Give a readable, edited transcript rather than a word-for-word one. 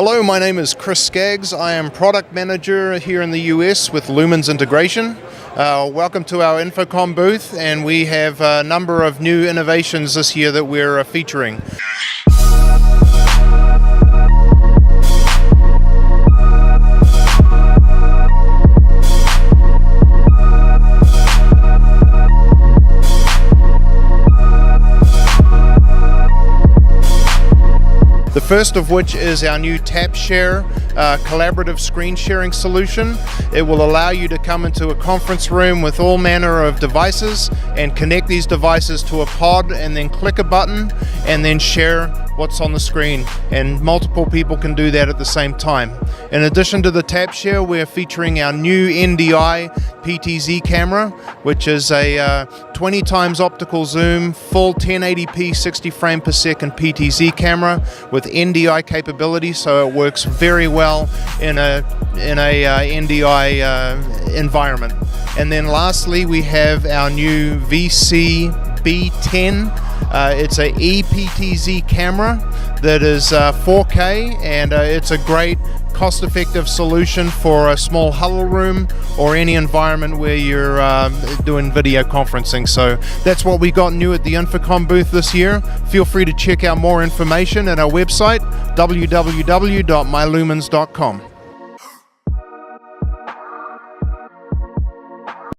Hello, my name is Chris Skaggs. I am product manager here in the US with Lumens integration. Welcome to our InfoComm booth, and we have a number of new innovations this year that we're featuring. The first of which is our new TapShare collaborative screen sharing solution. It will allow you to come into a conference room with all manner of devices and connect these devices to a pod and then click a button and then share what's on the screen, and multiple people can do that at the same time. In addition to the TapShare, we're featuring our new NDI PTZ camera, which is a 20 times optical zoom, full 1080p 60 frame per second PTZ camera with NDI capability, so it works very well in a NDI environment. And then lastly, we have our new VC B10. It's a ePTZ camera that is 4K, and it's a great cost-effective solution for a small huddle room or any environment where you're doing video conferencing. So that's what we got new at the InfoComm booth this year. Feel free to check out more information at our website, www.mylumens.com.